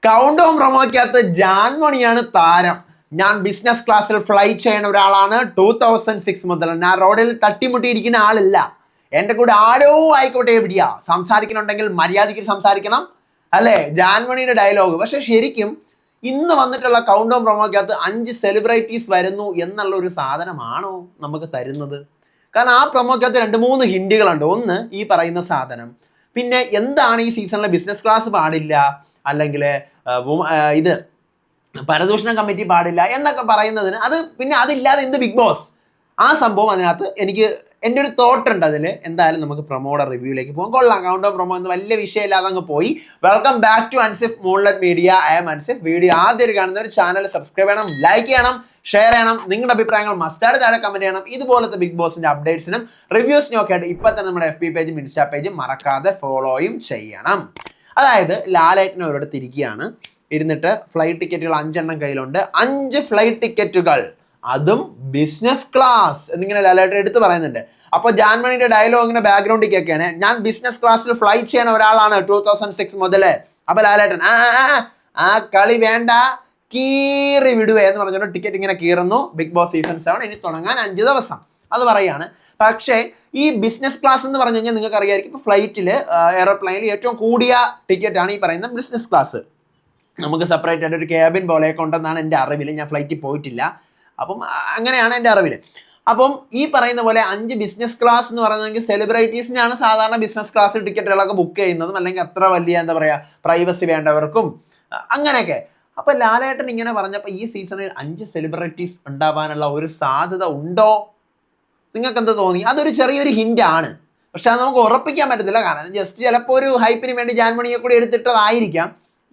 Count on പ്രൊമോയ്ക്കകത്ത് ജാൻമണിയാണ് താരം. ഞാൻ business ക്ലാസ്സിൽ ഫ്ലൈ ചെയ്യുന്ന ഒരാളാണ്. 2006 മുതൽ ഞാൻ റോഡിൽ തട്ടിമുട്ടിയിരിക്കുന്ന ആളില്ല. എൻ്റെ കൂടെ ആരോ ആയിക്കോട്ടെ എവിടെയാ സംസാരിക്കണമെങ്കിൽ മര്യാദയ്ക്ക് സംസാരിക്കണം, അല്ലേ? ജാൻമണിയുടെ ഡയലോഗ്. പക്ഷെ ശരിക്കും ഇന്ന് വന്നിട്ടുള്ള കൗണ്ട് ഓൺ പ്രൊമോയ്ക്കകത്ത് 5 സെലിബ്രിറ്റീസ് വരുന്നു എന്നുള്ള ഒരു സാധനമാണോ നമുക്ക് തരുന്നത്? കാരണം ആ പ്രൊമോയ്ക്കകത്ത് 2-3 ഹിന്റുകളുണ്ട്. ഒന്ന്, ഈ പറയുന്ന സാധനം. പിന്നെ എന്താണ് ഈ സീസണിലെ ബിസിനസ് ക്ലാസ് പാടില്ല, അല്ലെങ്കിൽ ഇത് പരദൂഷണ കമ്മിറ്റി പാടില്ല എന്നൊക്കെ പറയുന്നതിന് അത് പിന്നെ അതില്ലാതെ എന്ത് ബിഗ് ബോസ്? ആ സംഭവം അതിനകത്ത് എനിക്ക് എൻ്റെ ഒരു തോട്ട് ഉണ്ട്. അതിൽ എന്തായാലും നമുക്ക് പ്രൊമോയുടെ റിവ്യൂയിലേക്ക് പോകാം. കൊള്ളാം, കൗണ്ട് ഓൺ പ്രൊമോ എന്ന് വലിയ വിഷയമില്ലാതെ അങ്ങ് പോയി. Welcome back to Ansif moonlight media. I am Ansif. Video ആദ്യം കാണുന്ന ഒരു ചാനൽ സബ്സ്ക്രൈബ് ചെയ്യണം, ലൈക്ക് ചെയ്യണം, ഷെയർ ചെയ്യണം. നിങ്ങളുടെ അഭിപ്രായങ്ങൾ മസ്റ്റാർഡ് താഴെ കമന്റ് ചെയ്യണം. ഇതുപോലത്തെ ബിഗ് ബോസിന്റെ അപ്ഡേറ്റ്സിനും റിവ്യൂസിനും ഒക്കെ ആയിട്ട് ഇപ്പം തന്നെ നമ്മുടെ FB പേജും ഇൻസ്റ്റാ പേജും മറക്കാതെ ഫോളോയും ചെയ്യണം. അതായത് ലാലേട്ടനെ ഒരിടത്ത് ഇരിക്കുകയാണ്, ഇരുന്നിട്ട് ഫ്ലൈറ്റ് ടിക്കറ്റുകൾ 5 എണ്ണം കയ്യിലുണ്ട്. 5 ഫ്ലൈറ്റ് ടിക്കറ്റുകൾ, അതും ബിസിനസ് ക്ലാസ് എന്നിങ്ങനെ ലാലേട്ടൻ എടുത്ത് പറയുന്നുണ്ട്. അപ്പോൾ ജാൻമണിയുടെ ഡയലോഗ് ഇങ്ങനെ ബാക്ക്ഗ്രൗണ്ടിൽ കേൾക്കുകയാണ്. ഞാൻ ബിസിനസ് ക്ലാസ്സിൽ ഫ്ലൈ ചെയ്യുന്ന ഒരാളാണ് 2006 മുതൽ. അപ്പോൾ ലാലേട്ടൻ ആ കളി വേണ്ട, കീറി വിടുക എന്ന് പറഞ്ഞുകൊണ്ട് ടിക്കറ്റ് ഇങ്ങനെ കീറുന്നു. ബിഗ് ബോസ് സീസൺ 7 ഇനി തുടങ്ങാൻ 5 ദിവസം അത് പറയാണ്. പക്ഷേ ഈ ബിസിനസ് ക്ലാസ് എന്ന് പറഞ്ഞു കഴിഞ്ഞാൽ നിങ്ങൾക്ക് അറിയാമായിരിക്കും, ഇപ്പോൾ ഫ്ലൈറ്റിൽ എയർപ്ലെയിനിൽ ഏറ്റവും കൂടിയ ടിക്കറ്റാണ് ഈ പറയുന്ന ബിസിനസ് ക്ലാസ്. നമുക്ക് സെപ്പറേറ്റ് ആയിട്ട് ഒരു ക്യാബിൻ പോലെയൊക്കെ ഉണ്ടെന്നാണ് എൻ്റെ അറിവിൽ. ഞാൻ ഫ്ലൈറ്റിൽ പോയിട്ടില്ല, അപ്പം അങ്ങനെയാണ് എൻ്റെ അറിവിൽ. അപ്പം ഈ പറയുന്ന പോലെ 5 ബിസിനസ് ക്ലാസ് എന്ന് പറയുന്നത് സെലിബ്രിറ്റീസിനാണ് സാധാരണ ബിസിനസ് ക്ലാസ് ടിക്കറ്റുകളൊക്കെ ബുക്ക് ചെയ്യുന്നതും, അല്ലെങ്കിൽ അത്ര വലിയ എന്താ പറയുക പ്രൈവസി വേണ്ടവർക്കും അങ്ങനെയൊക്കെ. അപ്പോൾ ലാലേട്ടൻ ഇങ്ങനെ പറഞ്ഞപ്പോൾ ഈ സീസണിൽ 5 സെലിബ്രിറ്റീസ് ഉണ്ടാവാനുള്ള ഒരു സാധ്യത ഉണ്ടോ? നിങ്ങൾക്ക് എന്താ തോന്നി? അതൊരു ചെറിയൊരു ഹിൻ്റാണ്, പക്ഷെ അത് നമുക്ക് ഉറപ്പിക്കാൻ പറ്റത്തില്ല. കാരണം ജസ്റ്റ് ചിലപ്പോൾ ഒരു ഹൈപ്പിന് വേണ്ടി ജാൻമണിയെ കൂടി എടുത്തിട്ടതായിരിക്കാം.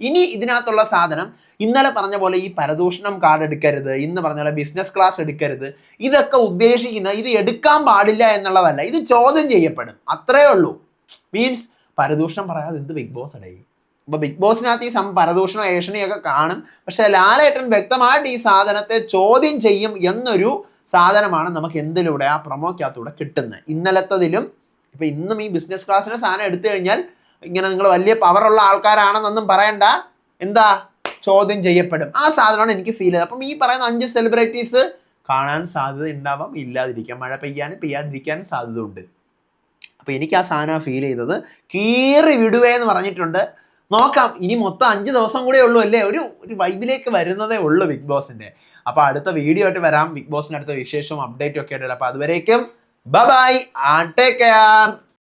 ഇനി ഇതിനകത്തുള്ള സാധനം ഇന്നലെ പറഞ്ഞ പോലെ ഈ പരദൂഷണം കാർഡ് എടുക്കരുത്, ഇന്ന് പറഞ്ഞ പോലെ ബിസിനസ് ക്ലാസ് എടുക്കരുത്, ഇതൊക്കെ ഉദ്ദേശിക്കുന്ന ഇത് എടുക്കാൻ പാടില്ല എന്നുള്ളതല്ല, ഇത് ചോദ്യം ചെയ്യപ്പെടും, അത്രേ ഉള്ളൂ. മീൻസ് പരദൂഷണം പറയാതെ എന്ത് ബിഗ് ബോസ് അടയി. അപ്പോൾ ബിഗ് ബോസിനകത്ത് ഈ പരദൂഷണം ഏഷണിയൊക്കെ കാണും, പക്ഷെ ലാലേട്ടൻ വ്യക്തമായിട്ട് ഈ സാധനത്തെ ചോദ്യം ചെയ്യും എന്നൊരു സാധനമാണ് നമുക്ക് എന്തിലൂടെ ആ പ്രൊമോക്കകത്തൂടെ കിട്ടുന്നത്. ഇന്നലത്തതിലും ഇപ്പം ഇന്നും ഈ ബിസിനസ് ക്ലാസ്സിൻ്റെ സാധനം എടുത്തു കഴിഞ്ഞാൽ ഇങ്ങനെ നിങ്ങൾ വലിയ പവറുള്ള ആൾക്കാരാണെന്നൊന്നും പറയണ്ട, എന്താ ചോദ്യം ചെയ്യപ്പെടും. ആ സാധനമാണ് എനിക്ക് ഫീൽ ചെയ്തത്. അപ്പം ഈ പറയുന്ന 5 സെലിബ്രിറ്റീസ് കാണാൻ സാധ്യത ഉണ്ടാവാം, ഇല്ലാതിരിക്കാം. മഴ പെയ്യാതിരിക്കാനും സാധ്യത ഉണ്ട്. അപ്പോൾ എനിക്ക് ആ സാധനം ഫീൽ ചെയ്തത്. കീറി വിടുകയെന്ന് പറഞ്ഞിട്ടുണ്ട്. നോക്കാം, ഇനി മൊത്തം 5 ദിവസം കൂടെ ഉള്ളൂ അല്ലേ, ഒരു വൈബിലേക്ക് വരുന്നതേ ഉള്ളൂ ബിഗ് ബോസിൻ്റെ. അപ്പോൾ അടുത്ത വീഡിയോ ആയിട്ട് വരാം, ബിഗ് ബോസിൻ്റെ അടുത്ത വിശേഷവും അപ്ഡേറ്റും ഒക്കെ ആയിട്ട്. അപ്പോൾ അതുവരേക്കും ബൈ ആൻഡ് ടേക്ക് കെയർ.